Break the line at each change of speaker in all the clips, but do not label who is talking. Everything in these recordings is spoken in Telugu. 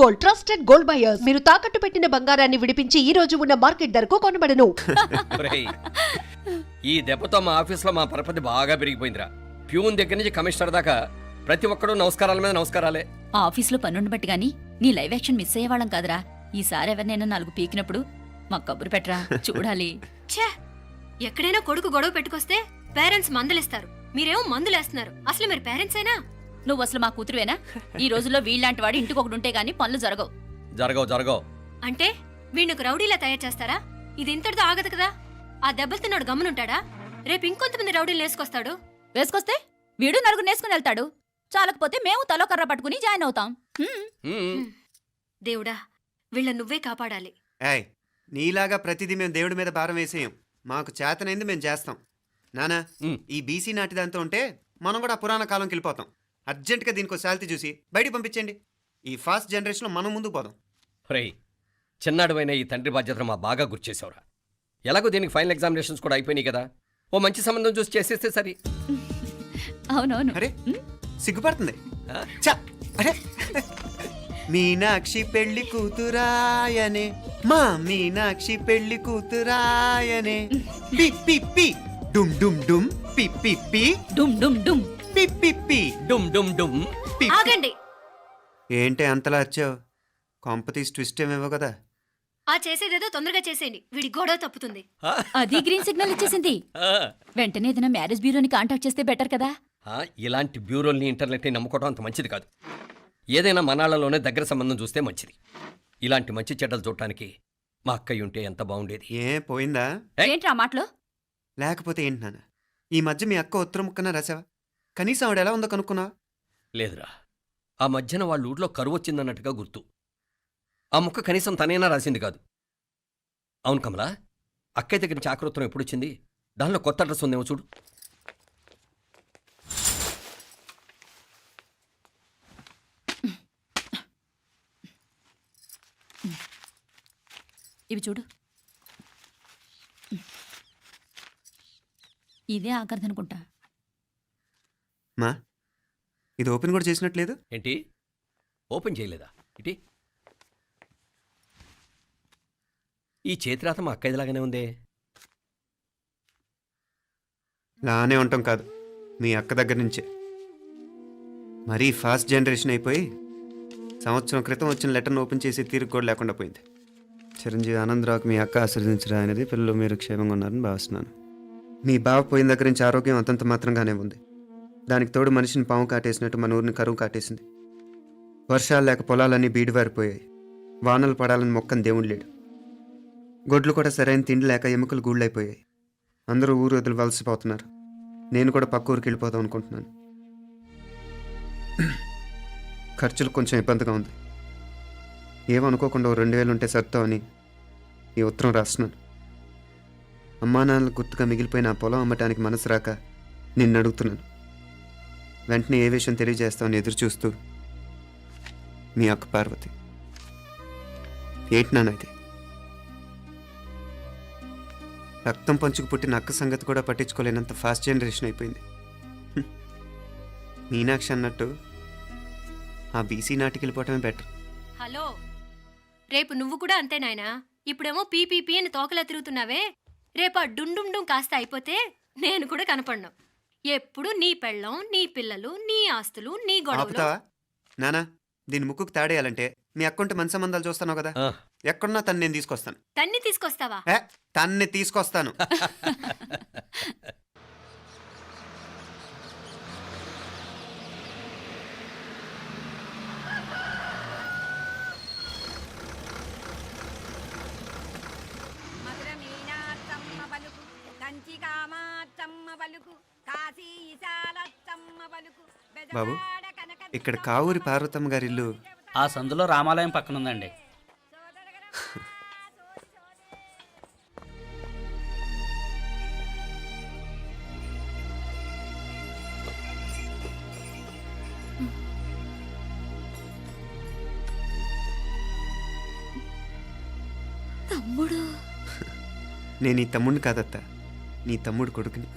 Gold, trusted gold buyers. మీరు తాకట్టు పెట్టిన బంగారాన్ని విడిపించి ఈ రోజు ఉన్న మార్కెట్ ధరకు కొనబడను.
ఒరేయ్, ఈ దెబ్బతో మా ఆఫీస్లో మా పరపతి బాగా పెరిగిపోయిందిరా. ప్యూన్ దగ్గర నుంచి కమిషనర్ దాకా ప్రతి ఒక్కడు నమస్కారాల మీద నమస్కారాలే.
ఆ ఆఫీస్లో పనుండి బట్టి గాని నీ లైవ్ యాక్షన్ మిస్ అయ్యేవాళ్ళం కాదురా. ఈసారి ఎవరినైనా 4 పీకినప్పుడు మాకు కబురు పెట్టరా, చూడాలి.
ఛే, ఎక్కడైనా కొడుకు గొడవ పెట్టుకొస్తే పేరెంట్స్ మందులేస్తారు, మీరేమో మందులేస్తున్నారు. అసలు మీరు పేరెంట్స్ అయినా?
నువ్వు అసలు మా కూతురువేనా? ఈ రోజుల్లో వీళ్ళలాంటి వాడు ఇంటికి ఒకటి ఉంటే గానీ పనులు జరగవు.
జరగవు
అంటే వీణ్ణకు రౌడీలా తయారు చేస్తారా? ఇది ఇంతటితో ఆగదు కదా. ఆ దెబ్బలు తిన్నాడు గమ్మునుంటాడా? రేపు ఇంకొంతమంది రౌడీలు వేసుకొస్తాడు.
వేసుకొస్తే వీడు 4 నేసుకుని వెళ్తాడు. చాలకపోతే మేము తలో కర్ర పట్టుకుని జాయిన్ అవుతాం.
దేవుడా, వీళ్ళ నువ్వే కాపాడాలి.
ఏయ్, నీలాగా ప్రతిదీ మేము దేవుడి మీద భారం వేసేయం. మాకు చేతనైంది మేము చేస్తాం. నానా, ఈ బీసీ నాటి దాంతో ఉంటే మనం కూడా పురాణ కాలంకి వెళ్ళిపోతాం. అర్జెంటుగా దీనికి శాలిటీ చూసి బయటికి పంపించండి. ఈ ఫాస్ట్ జనరేషన్లో మనం ముందుకు పోదాం.
ఒరేయ్, చిన్నాడువైన ఈ తండ్రి బాధ్యతను మా బాగా గుర్చేసావురా. ఎలాగో దీనికి ఫైనల్ ఎగ్జామినేషన్స్ కూడా అయిపోయినాయి కదా, ఓ మంచి సంబంధం చూసి చేసేస్తే సరి.
అవునవును.
అరే సిగ్గుపడుతుంది. అరే మీనాక్షి పెళ్లి కూతురాయనే, మా మీనాక్షి పెళ్లి కూతురాయనే. పి పి పి డుమ్ డుమ్ డుమ్ పి పి పి
డుమ్ డుమ్ డుమ్
పి పి పి
డుమ్ డుమ్ డుమ్.
ఆగండి.
ఏంటి అంతలా వచ్చావు? కాంపతీస్ ట్విస్ట్ ఏమేవో కదా.
ఆ చేసేదేదో తొందరగా చేసేయండి, వీడి గొడవ తప్పుతుంది.
అది గ్రీన్ సిగ్నల్ ఇచ్చేసింది. వెంటనే ఏదైనా మ్యారేజ్ బ్యూరోని కాంటాక్ట్ చేస్తే బెటర్ కదా.
ఇలాంటి బ్యూరోల్ని ఇంటర్నెట్ని నమ్ముకోవడం అంత మంచిది కాదు. ఏదైనా మనాళ్ళలోనే దగ్గర సంబంధం చూస్తే మంచిది. ఇలాంటి మంచి చెడ్డలు చూడటానికి మా అక్కయ్య ఉంటే ఎంత బాగుండేది.
ఏ పోయిందా?
ఏంటి ఆ మాటలు?
లేకపోతే ఏంటి నాన్న, ఈ మధ్య మీ అక్క ఉత్తరం ముక్కన రాసావా? కనీసం ఆవిడ ఎలా ఉందో కనుక్కున్నావా?
లేదురా, ఆ మధ్యన వాళ్ళ ఊర్లో కరువు వచ్చిందన్నట్టుగా గుర్తు. ఆ ముక్క కనీసం తనైనా రాసింది కాదు. అవును కమలా, అక్కయ్య దగ్గర నుంచి ఆకృతం ఎప్పుడు వచ్చింది? దానిలో కొత్త అడ్రస్ ఉందేమో చూడు.
ఇవి చూడు. ఇదే ఆఖరిదనుకుంటా.
మా ఇది ఓపెన్ కూడా చేసినట్లేదు.
ఏంటి ఓపెన్ చేయలేదా? ఇటీ ఈ చేతిరాత మా అక్కయ్యలాగానే ఉందే.
లానే ఉంటాం కాదు, మీ అక్క దగ్గర నుంచే. మరీ ఫాస్ట్ జనరేషన్ అయిపోయి సంవత్సరం క్రితం వచ్చిన లెటర్ను ఓపెన్ చేసి తీరుకు కూడా లేకుండా పోయింది. చిరంజీవి ఆనందరావుకి మీ అక్క ఆశీర్వదించరా అనేది, పిల్లలు మీరు క్షేమంగా ఉన్నారని భావిస్తున్నాను. మీ బావ పోయిన దగ్గర నుంచి ఆరోగ్యం అంతంత మాత్రంగానే ఉంది. దానికి తోడు మనిషిని పాము కాటేసినట్టు మన ఊరిని కరువు కాటేసింది. వర్షాలు లేక పొలాలన్నీ బీడివారిపోయాయి. వానలు పడాలని మొక్కని దేవుడు లేడు. గొడ్లు కూడా సరైన తిండి లేక ఎముకలు గూళ్ళైపోయాయి. అందరూ ఊరు వదిలి వలసిపోతున్నారు. నేను కూడా పక్క ఊరికి వెళ్ళిపోదాం అనుకుంటున్నాను. ఖర్చులు కొంచెం ఇబ్బందిగా ఉంది. ఏమనుకోకుండా 2000 ఉంటే సర్తావని ఈ ఉత్తరం రాస్తున్నాను. అమ్మా నాన్నలకు గుర్తుగా మిగిలిపోయిన ఆ పొలం అమ్మటానికి మనసు రాక నిన్ను అడుగుతున్నాను. వెంటనే ఏ విషయం తెలియజేస్తామని ఎదురు చూస్తూ మీ అక్క పార్వతి. ఏంటి నాన్న ఇది? రక్తం పంచుకు పుట్టిన అక్క సంగతి కూడా పట్టించుకోలేనంత ఫాస్ట్ జనరేషన్ అయిపోయింది. మీనాక్షి అన్నట్టు ఆ బీసీ నాటికి వెళ్ళిపోవటమే బెటర్.
హలో, రేపు నువ్వు కూడా అంతే నాయనా. ఇప్పుడేమో పీపీపీ అని తోకలా తిరుగుతున్నావే, రేపు ఆ డుండుండుం కాస్త అయిపోతే నేను కూడా కనపడ్ను. ఎప్పుడు నీ పెళ్ళం, నీ పిల్లలు, నీ ఆస్తులు, నీ గొడవలు.
ఆపుతావా నానా? దీని ముక్కుకు తాడేయాలంటే మీ అక్కంటే మంచి సంబంధాలు చూస్తాను కదా. ఎక్కడున్నా తను నేను తీసుకొస్తాను.
తన్ని తీసుకొస్తావా?
తన్ని తీసుకొస్తాను. బాబు, ఇక్కడ కావూరి పార్వతమ్మ గారి ఇల్లు
ఆ సందులో రామాలయం పక్కన ఉందండి.
తమ్ముడు?
నేను ఈ తమ్ముడిని కాదత్తా, నీ తమ్ముడు కొడుకుని.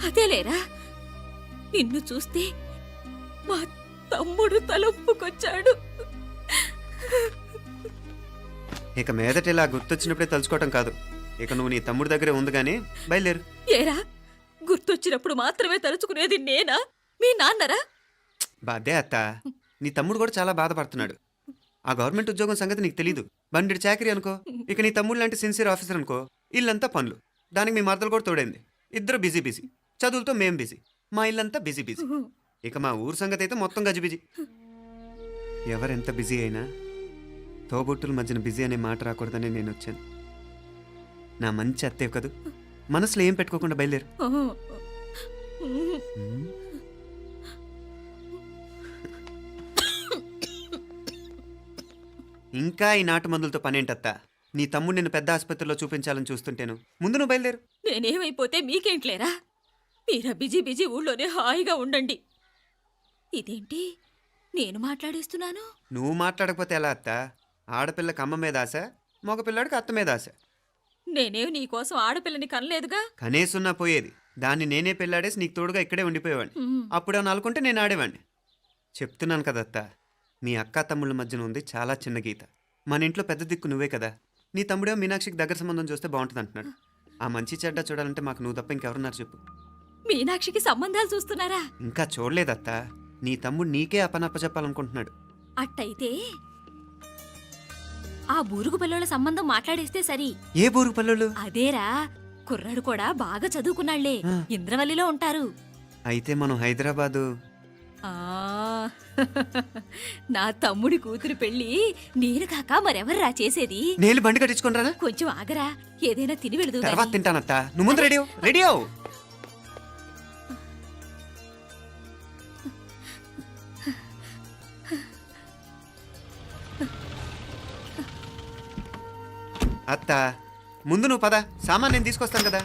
అదేలేరా, నిన్ను చూస్తే మా తమ్ముడు తలొప్పుకొచ్చాడు.
ఇక మీదట ఇలా గుర్తొచ్చినప్పుడే తలుచుకోవటం కాదు. ఇక నువ్వు నీ తమ్ముడి దగ్గరే ఉంది కానీ బయలుదేరు.
ఏరా, గుర్తొచ్చినప్పుడు మాత్రమే తలుచుకునేది నేనా, మీ నాన్నరా?
బాధే అత్త, నీ తమ్ముడు కూడా చాలా బాధపడుతున్నాడు. ఆ గవర్నమెంట్ ఉద్యోగం సంగతి నీకు తెలీదు. బండి చాకరీ అనుకో. ఇక నీ తమ్ముడు లాంటి సిన్సియర్ ఆఫీసర్ అనుకో. ఇల్లంతా పనులు, దానికి మీ మరదలు కూడా తోడైంది. ఇద్దరు బిజీ బిజీ. చదువులతో మేం బిజీ. మా ఇల్లంతా బిజీ బిజీ. ఇక మా ఊరు సంగతి అయితే మొత్తం గజిబిజీ. ఎవరెంత బిజీ అయినా తోబుట్టుల మధ్యన బిజీ అనే మాట రాకూడదని నేను వచ్చాను. నా మంచి అత్తయ్య కదూ, మనసులో ఏం పెట్టుకోకుండా బయలుదేరు. ఇంకా ఈ నాటు మందులతో పనేంటత్తా? నీ తమ్ముడు నిన్ను పెద్ద ఆసుపత్రిలో చూపించాలని చూస్తుంటేను. ముందు నువ్వు బయలుదేరు.
నేనేమైపోతే మీకేంట్లేరా? మీరా బిజీ బిజీ ఊళ్ళోనే హాయిగా ఉండండి. ఇదేంటి నేను మాట్లాడేస్తున్నాను?
నువ్వు మాట్లాడకపోతే ఎలా అత్త? ఆడపిల్లకి అమ్మ మీద ఆశ, మగపిల్లాడికి అత్త మీద ఆశ.
నేనేం నీకోసం ఆడపిల్లని కనలేదుగా.
కనేసున్నా పోయేది. దాన్ని నేనే పెళ్ళాడేసి నీకు తోడుగా ఇక్కడే ఉండిపోయేవాడిని. అప్పుడేమన్నా అనుకుంటే నేను ఆడేవాడిని. చెప్తున్నాను కదత్తా, మీ అక్క తమ్ముళ్ళ మధ్యన ఉంది చాలా చిన్న గీత. మన ఇంట్లో పెద్ద దిక్కు నువ్వే కదా. నీ తమ్ముడేమో మీనాక్షికి దగ్గర సంబంధం చూస్తే బాగుంటుంది అంటున్నాడు. ఆ మంచి చెడ్డ చూడాలంటే మాకు నువ్వు తప్ప ఇంకెవరున్నారు చెప్పు?
మీనాక్షికి సంబంధాలు చూస్తున్నారా?
ఇంకా చూడలేదత్తా. నీ తమ్ముడు నీకే అపనప్ప చెప్పాలనుకుంటున్నాడు.
అట్టయితే ఆ బూరుగు పిల్లల సంబంధం మాట్లాడేస్తే సరి.
ఏ బూరు పల్లెలు?
అదేరా, కుర్రాడు కూడా బాగా చదువుకున్నాళ్లే, ఇంద్రవల్లిలో ఉంటారు.
అయితే మనం హైదరాబాదు.
ఆ నా తమ్ముడి కూతురు పెళ్లి నేను కాక మరెవర్రా చేసేది?
నేను బండి కట్టించుకుంటారా?
కొంచెం ఆగరా, ఏదైనా తిని వెళదు.
తర్వాత తింటానత్తా. నువ్వు ముందు రెడీ రెడీ అవు. అత్త, ముందు నువ్వు పద. సామాన్ నేను తీసుకొస్తాను కదా.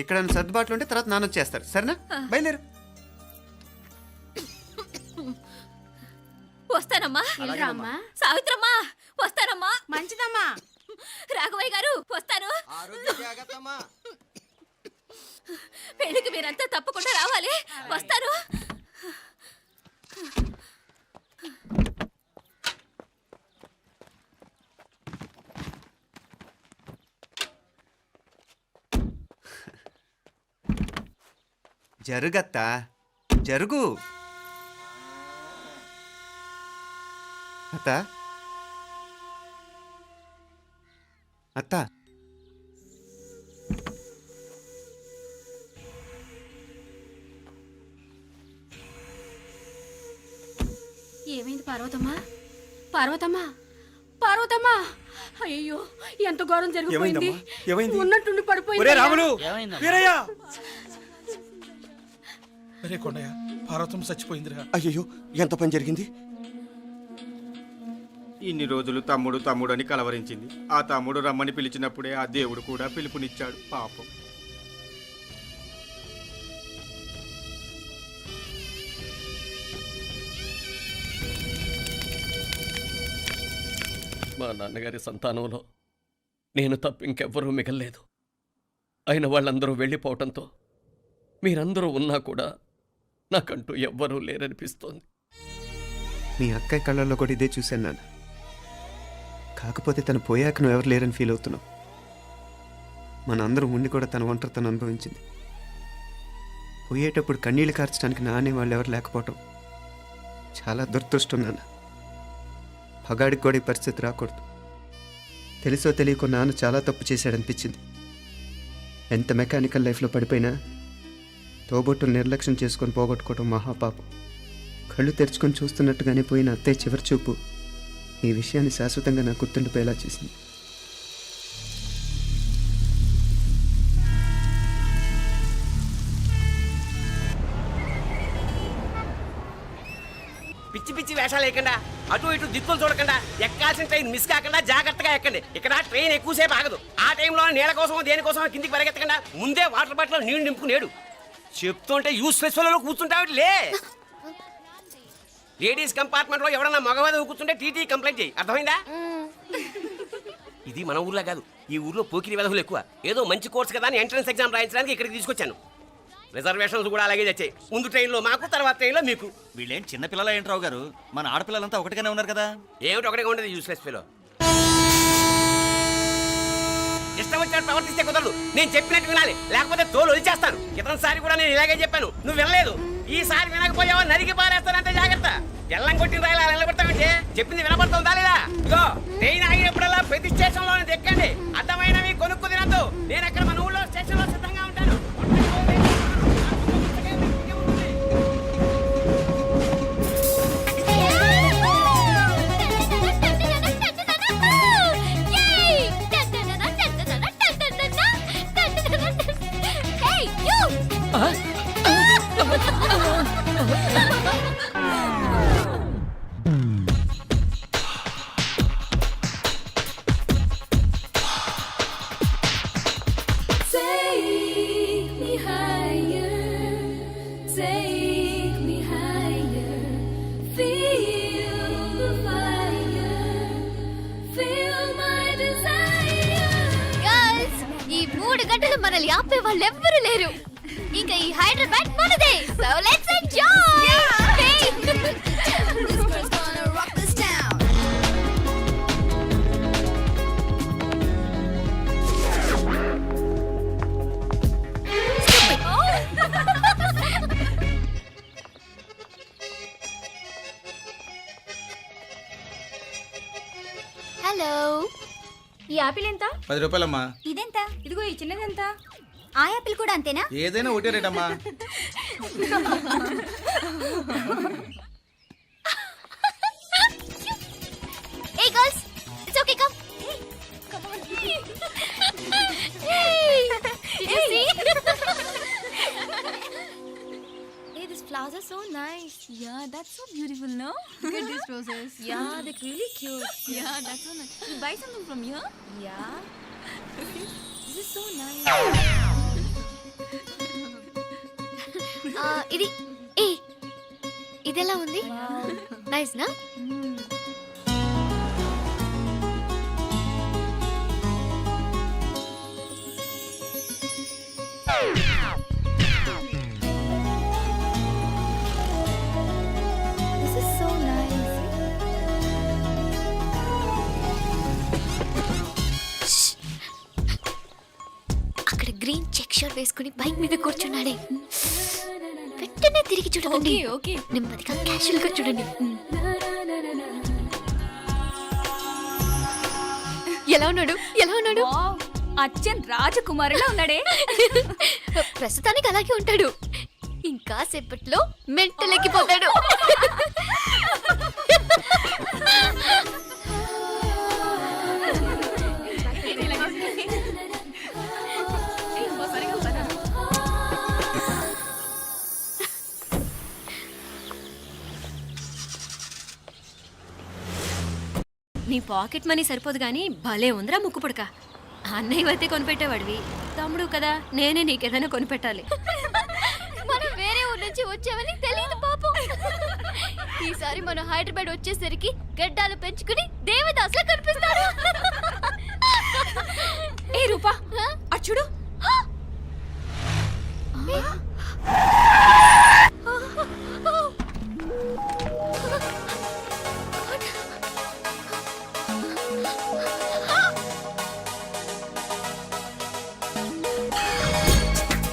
ఇక్కడ సర్దుబాట్లు ఉంటే తర్వాత నాన్న వచ్చేస్తారు. సరేనా? బయలుదేరు.
వస్తానమ్మా.
అమ్మా
సావిత్రమ్మా వస్తానమ్మా.
మంచిదమ్మా.
రాఘవయ్య గారు వస్తాను. పెళ్లికి మీరంతా తప్పకుండా రావాలి. వస్తాను.
జరుగత్తా, జరుగు. అత్త, అత్త,
ఏమైంది పార్వతమ్మా? పార్వతమ్మా, పార్వతమ్మా! అయ్యో, ఎంత ఘోరం జరిగిపోయింది. ఉన్నట్టుండి పడిపోయింది.
ఏమైందమ్మా?
అరే కొండయ్య, పార్వతం చచ్చిపోయిందిరా.
అయ్యో, ఎంత పని జరిగింది?
ఇన్ని రోజులు తమ్ముడు తమ్ముడు అని కలవరించింది. ఆ తమ్ముడు రమ్మని పిలిచినప్పుడే ఆ దేవుడు కూడా పిలుపునిచ్చాడు. పాపం.
మా నాన్నగారి సంతానంలో నేను తప్ప ఇంకెవ్వరూ మిగల్లేదు. అయిన వాళ్ళందరూ వెళ్ళిపోవటంతో మీరందరూ ఉన్నా కూడా నాకంటూ ఎవ్వరూ లేరనిపిస్తోంది.
మీ అక్కయ్య కళ్ళల్లో కూడా ఇదే చూశాను నాన్న. కాకపోతే తను పోయాక నువ్వు ఎవరు లేరని ఫీల్ అవుతున్నావు. మన అందరం ఉండి కూడా తన ఒంటరితను అనుభవించింది. పోయేటప్పుడు కన్నీళ్లు కార్చడానికి నానే వాళ్ళు ఎవరు లేకపోవటం చాలా దురదృష్టం నాన్న. పగాడికి కూడా ఈ పరిస్థితి రాకూడదు. తెలుసో తెలియకో నాన్న చాలా తప్పు చేశాడనిపించింది. ఎంత మెకానికల్ లైఫ్లో పడిపోయినా తోబొట్టులు నిర్లక్ష్యం చేసుకొని పోగొట్టుకోవడం మహాపాపం. కళ్ళు తెరుచుకొని చూస్తున్నట్టుగానే పోయిన అత్తయ్య చివరి చూపు ఈ విషయాన్ని శాశ్వతంగా నాకు గుర్తుండిపోయేలా చేసింది.
పిచ్చి పిచ్చి వేషాలు వేయకుండా, అటు ఇటు దిక్కులు చూడకుండా, ఎక్కాల్సిన ట్రైన్ మిస్ కాకుండా జాగ్రత్తగా ఎక్కండి. ఇక్కడ ట్రైన్ ఎక్కువసేపు ఆగదు. ఆ టైంలో నీళ్ళ కోసం దేనికోసం కిందికి పరిగెత్తకుండా ముందే వాటర్ బాటిల్ నీళ్లు నింపుకునేడు. చెప్తుంటే యూస్లెస్ లో కూర్చుంటావు. లే, లేడీస్ కంపార్ట్మెంట్ లో ఎవడన్నా మగవాద కూర్చుంటే టీటీ కంప్లైంట్ చేయి. అర్థమైందా? ఇది మన ఊర్లో కాదు. ఈ ఊర్లో పోకిరి వెధవులు ఎక్కువ. ఏదో మంచి కోర్స్ కదా అని ఎంట్రన్స్ ఎగ్జామ్ రాయించడానికి ఇక్కడికి తీసుకొచ్చాను. రిజర్వేషన్స్ కూడా అలాగే తెచ్చాయి. ముందు ట్రైన్లో మాకు, తర్వాత ట్రైన్లో మీకు.
వీళ్ళేం చిన్న పిల్లలు ఏంట్రావు గారు, మన ఆడపిల్లలంతా ఒకటిగానే ఉన్నారు కదా.
ఏమిటి ఒకటిగా ఉండేది యూస్లెస్ ఫీలో. ఇష్టం వచ్చినట్టు ప్రవర్తిస్తే కుదరదు. నేను చెప్పినట్టు వినాలి, లేకపోతే తోలు వచ్చేస్తాను. క్రితంసారి కూడా నేను ఇలాగే చెప్పాను, నువ్వు వినలేదు. ఈసారి వినకపోయావో నరికి పారేస్తానంటే జాగ్రత్త. ఎల్లం కొట్టిన రాయలా నిలబడతామంటే చెప్పింది వినపడుతుందా లేదా? ఇగో ట్రైన్ ఆగినప్పుడల్లా ప్రతి స్టేషన్ లోనే దెక్కండి. అర్థమైనవి కొనుక్కు తినద్దు. నేను అక్కడ మన ఊళ్ళో స్టేషన్ లో సిద్ధంగా ఉంటాను.
ఈ 3 గంటలు మనల్ని ఆపే వాళ్ళు ఎవ్వరు లేరు. ఇంకా ఈ హైదరాబాద్ మనదే. So let's enjoy. హలో,
ఈ యాపిల్ ఎంత?
10 రూపాయలమ్మా.
ఇదెంత?
ఇదిగో ఈ చిన్నది ఎంత?
ఆ యాపిల్ కూడా అంతేనా?
ఏదైనా ఒకటే రేట్ అమ్మా.
Hey girls, it's okay, come. Come on. Hey, did you see? Hey, these flowers are so nice.
Yeah, that's so beautiful, no?
Look at these roses.
Yeah, they're really cute. Yeah, that's so nice. You buy something from here?
Yeah. This is so nice. ఇది ఏ ఇదెలా ఉంది? నైస్ నా? This is so nice. అక్కడ గ్రీన్ చెక్ షర్ట్ వేసుకుని బైక్ మీద కూర్చున్నాడే. వెంటనే తిరిగి చూడకండి.
ఓకే
నెమ్మదిగా క్యాషువల్ గా చూడండి. ఎలా ఉన్నాడు? ఎలా ఉన్నాడు?
అచ్చన్ రాజకుమారిలా ఉన్నాడే.
ప్రస్తుతానికి అలాగే ఉంటాడు. ఇంకా సేపట్లో మెంటలెక్కిపోతాడు.
నీ పాకెట్ మనీ సరిపోదు గానీ భలే ఉందిరా ముక్కు పుడక. అన్నయ్య అయితే కొనిపెట్టేవాడివి, తమ్ముడు కదా నేనే నీకేదైనా కొనిపెట్టాలి.
మనం వేరే ఊరు నుంచి వచ్చామని తెలియదు పాపం. ఈసారి మనం హైదరాబాద్ వచ్చేసరికి గడ్డాలు పెంచుకుని దేవదాసులా కనిపిస్తారు.
ఏ రూపా అచ్చుడు.